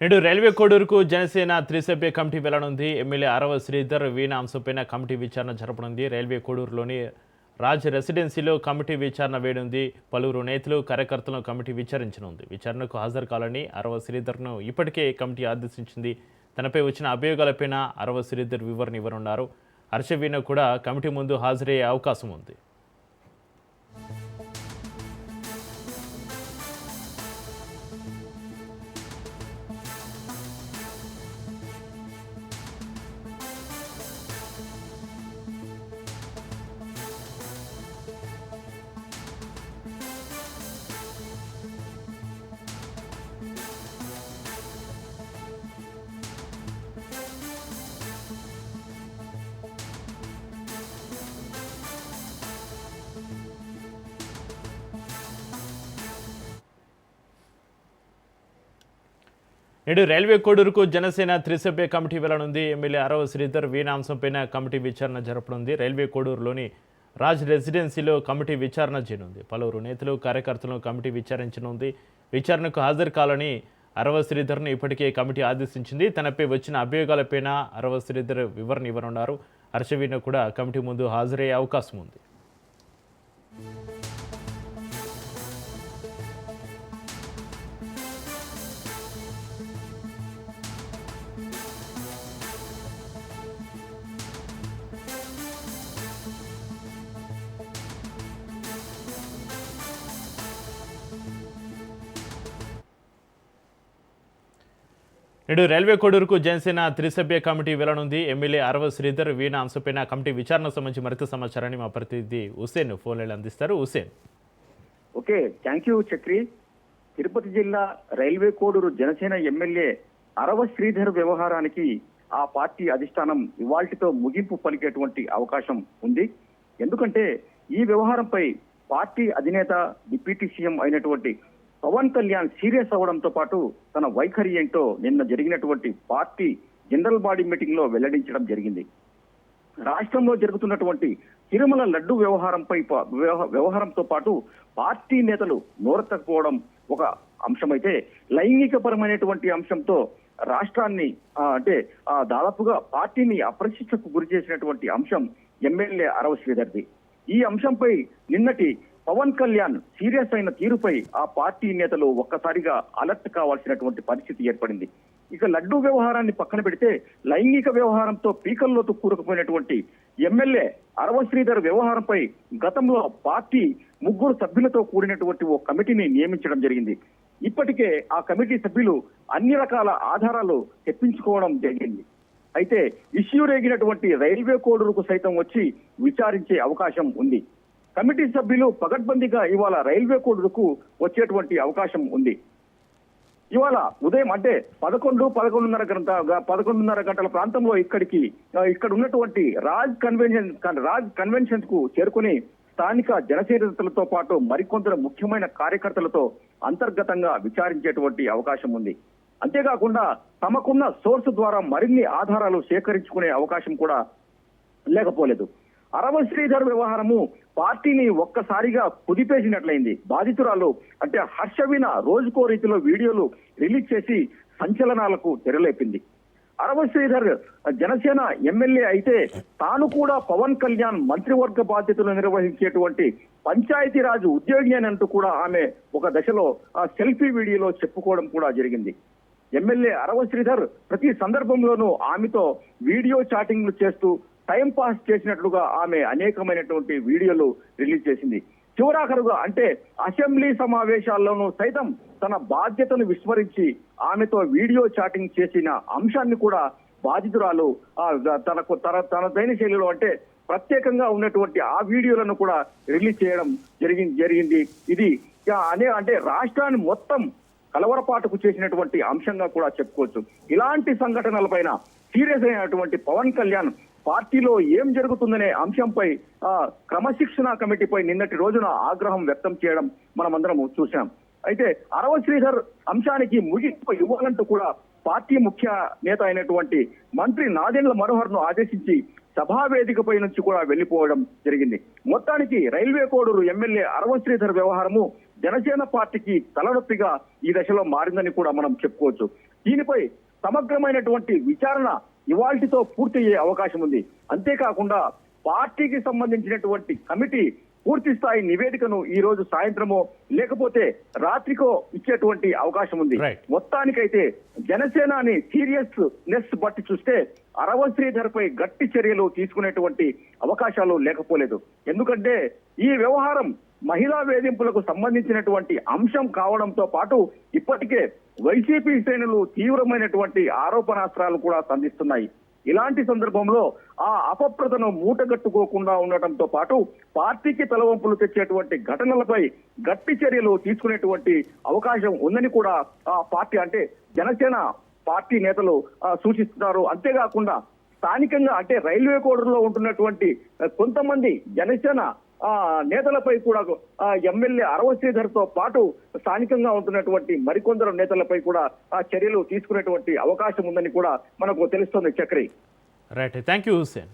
నేడు రైల్వే కోడూరుకు జనసేన త్రిసభ్య కమిటీ వెళ్లనుంది. ఎమ్మెల్యే అరవ శ్రీధర్ వీణ అంశంపైన కమిటీ విచారణ జరపనుంది. రైల్వే కోడూరులోని రాజ్ రెసిడెన్సీలో కమిటీ విచారణ వేయనుంది. పలువురు నేతలు కార్యకర్తలను కమిటీ విచారించనుంది. విచారణకు హాజరు కావాలని అరవ శ్రీధర్ను ఇప్పటికే కమిటీ ఆదేశించింది. తనపై వచ్చిన అభియోగాలపైన అరవ శ్రీధర్ వివరణ ఇవ్వనున్నారు. హర్ష వీణ కూడా కమిటీ ముందు హాజరయ్యే అవకాశం ఉంది. నేడు రైల్వే కోడూరుకు జనసేన త్రిసభ్య కమిటీ వెళ్లనుంది. ఎమ్మెల్యే అరవ శ్రీధర్ వీణ అంశంపైన కమిటీ విచారణ జరపనుంది. రైల్వే కోడూరులోని రాజ్ రెసిడెన్సీలో కమిటీ విచారణ చేయనుంది. పలువురు నేతలు కార్యకర్తలను కమిటీ విచారించనుంది. విచారణకు హాజరు కావాలని అరవ శ్రీధర్ను ఇప్పటికే కమిటీ ఆదేశించింది. తనపై వచ్చిన అభియోగాలపైన అరవ శ్రీధర్ వివరణ ఇవ్వనున్నారు. హర్షవీణ కూడా కమిటీ ముందు హాజరయ్యే అవకాశం ఉంది. నేడు రైల్వే కోడూరుకు జనసేన త్రిసభ్య కమిటీ వెళ్లనుంది. ఎమ్మెల్యే అరవ శ్రీధర్ వీణ అంశంపైన కమిటీ విచారణకు సంబంధించి మరింత సమాచారాన్ని మా ప్రతినిధి హుసేన్ ఫోన్ లైన్ అందిస్తారు. Hussain. Okay, thank you Chakri. Tirupati జిల్లా రైల్వే కోడూరు జనసేన ఎమ్మెల్యే అరవ శ్రీధర్ వ్యవహారానికి ఆ పార్టీ అధిష్టానం ఇవాల్టితో ముగింపు పలికేటువంటి అవకాశం ఉంది. ఎందుకంటే ఈ వ్యవహారంపై పార్టీ అధినేత డిప్యూటీ సీఎం అయినటువంటి పవన్ కళ్యాణ్ సీరియస్ అవడంతో పాటు తన వైఖరి ఏంటో నిన్న జరిగినటువంటి పార్టీ జనరల్ బాడీ మీటింగ్ లో వెల్లడించడం జరిగింది. రాష్ట్రంలో జరుగుతున్నటువంటి తిరుమల లడ్డు వ్యవహారంతో పాటు పార్టీ నేతలు నోరెత్తకపోవడం ఒక అంశమైతే, లైంగికపరమైనటువంటి అంశంతో రాష్ట్రాన్ని దాదాపుగా పార్టీని అప్రతిష్టకు గురి చేసినటువంటి అంశం ఎమ్మెల్యే అరవ శ్రీధర్ది. ఈ అంశంపై నిన్నటి పవన్ కళ్యాణ్ సీరియస్ అయిన తీరుపై ఆ పార్టీ నేతలు ఒక్కసారిగా అలర్ట్ కావాల్సినటువంటి పరిస్థితి ఏర్పడింది. ఇక లడ్డూ వ్యవహారాన్ని పక్కన పెడితే లైంగిక వ్యవహారంతో పీకల్లోతు కూరుకుపోయినటువంటి ఎమ్మెల్యే అరవ శ్రీధర్ వ్యవహారంపై గతంలో పార్టీ 3 సభ్యులతో కూడినటువంటి ఓ కమిటీని నియమించడం జరిగింది. ఇప్పటికే ఆ కమిటీ సభ్యులు అన్ని రకాల ఆధారాలు తెప్పించుకోవడం జరిగింది. అయితే ఇష్యూ రేగినటువంటి రైల్వే కోడూరుకు సైతం వచ్చి విచారించే అవకాశం ఉంది. కమిటీ సభ్యులు పగడ్బందీగా ఇవాళ రైల్వే కోడూరుకు వచ్చేటువంటి అవకాశం ఉంది. ఇవాళ ఉదయం అంటే 11:30 గంటల ప్రాంతంలో ఇక్కడ ఉన్నటువంటి రాజ్ కన్వెన్షన్ కు చేరుకుని స్థానిక జనసేనలతో పాటు మరికొందరు ముఖ్యమైన కార్యకర్తలతో అంతర్గతంగా విచారించేటువంటి అవకాశం ఉంది. అంతేకాకుండా తమకున్న సోర్సు ద్వారా మరిన్ని ఆధారాలు సేకరించుకునే అవకాశం కూడా లేకపోలేదు. అరవ శ్రీధర్ వ్యవహారము పార్టీని ఒక్కసారిగా కుదిపేసినట్లయింది. బాధితురాలు అంటే హర్షవీణ రోజుకో రీతిలో వీడియోలు రిలీజ్ చేసి సంచలనాలకు తెరలేపింది. అరవ శ్రీధర్ జనసేన ఎమ్మెల్యే అయితే తాను కూడా పవన్ కళ్యాణ్ మంత్రివర్గ బాధ్యతలు నిర్వహించేటువంటి పంచాయతీరాజ్ ఉద్యోగి అని అంటూ కూడా ఆమె ఒక దశలో ఆ సెల్ఫీ వీడియోలో చెప్పుకోవడం కూడా జరిగింది. ఎమ్మెల్యే అరవ శ్రీధర్ ప్రతి సందర్భంలోనూ ఆమెతో వీడియో చాటింగ్లు చేస్తూ టైం పాస్ చేసినట్లుగా ఆమె అనేకమైనటువంటి వీడియోలు రిలీజ్ చేసింది. చివరాఖరుగా అంటే అసెంబ్లీ సమావేశాల్లోనూ సైతం తన బాధ్యతను విస్మరించి ఆమెతో వీడియో చాటింగ్ చేసిన అంశాన్ని కూడా బాధితురాలు తనదైన శైలిలో అంటే ప్రత్యేకంగా ఉన్నటువంటి ఆ వీడియోలను కూడా రిలీజ్ చేయడం జరిగింది. ఇది అంటే రాష్ట్రాన్ని మొత్తం కలవరపాటుకు చేసినటువంటి అంశంగా కూడా చెప్పుకోవచ్చు. ఇలాంటి సంఘటనలపైన సీరియస్ అయినటువంటి పవన్ కళ్యాణ్ పార్టీలో ఏం జరుగుతుందనే అంశంపై క్రమశిక్షణ కమిటీపై నిన్నటి రోజున ఆగ్రహం వ్యక్తం చేయడం మనమందరం చూశాం. అయితే అరవ శ్రీధర్ అంశానికి ముగింపు ఇవ్వాలంటూ కూడా పార్టీ ముఖ్య నేత అయినటువంటి మంత్రి నాదెండ్ల మనోహర్ ను ఆదేశించి సభావేదికపై నుంచి కూడా వెళ్లిపోవడం జరిగింది. మొత్తానికి రైల్వే కోడూరు ఎమ్మెల్యే అరవ శ్రీధర్ వ్యవహారము జనసేన పార్టీకి తలనొప్పిగా ఈ దశలో మారిందని కూడా మనం చెప్పుకోవచ్చు. దీనిపై సమగ్రమైనటువంటి విచారణ ఇవాల్టితో పూర్తి అయ్యే అవకాశం ఉంది. అంతేకాకుండా పార్టీకి సంబంధించినటువంటి కమిటీ పూర్తి స్థాయి నివేదికను ఈ రోజు సాయంత్రమో లేకపోతే రాత్రికో ఇచ్చేటువంటి అవకాశం ఉంది. Right. మొత్తానికైతే జనసేనాని సీరియస్నెస్ బట్టి చూస్తే అరవ శ్రీధర్ పై గట్టి చర్యలు తీసుకునేటువంటి అవకాశాలు లేకపోలేదు. ఎందుకంటే ఈ వ్యవహారం మహిళా వేధింపులకు సంబంధించినటువంటి అంశం కావడంతో పాటు ఇప్పటికే వైసీపీ శ్రేణులు తీవ్రమైనటువంటి ఆరోపణాస్త్రాలు కూడా సంధిస్తున్నాయి. ఇలాంటి సందర్భంలో ఆ అపప్రదను మూటగట్టుకోకుండా ఉండటంతో పాటు పార్టీకి తలవంపులు తెచ్చేటువంటి ఘటనలపై గట్టి చర్యలు తీసుకునేటువంటి అవకాశం ఉందని కూడా ఆ పార్టీ అంటే జనసేన పార్టీ నేతలు సూచిస్తున్నారు. అంతేకాకుండా స్థానికంగా అంటే రైల్వే కోడూరులో ఉంటున్నటువంటి కొంతమంది జనసేన నేతలపై కూడా ఎమ్మెల్యే అరవ శ్రీధర్ తో పాటు స్థానికంగా ఉంటున్నటువంటి మరికొందరు నేతలపై కూడా చర్యలు తీసుకునేటువంటి అవకాశం ఉందని కూడా మనకు తెలుస్తోంది. Chakri. Right, thank you Hussain.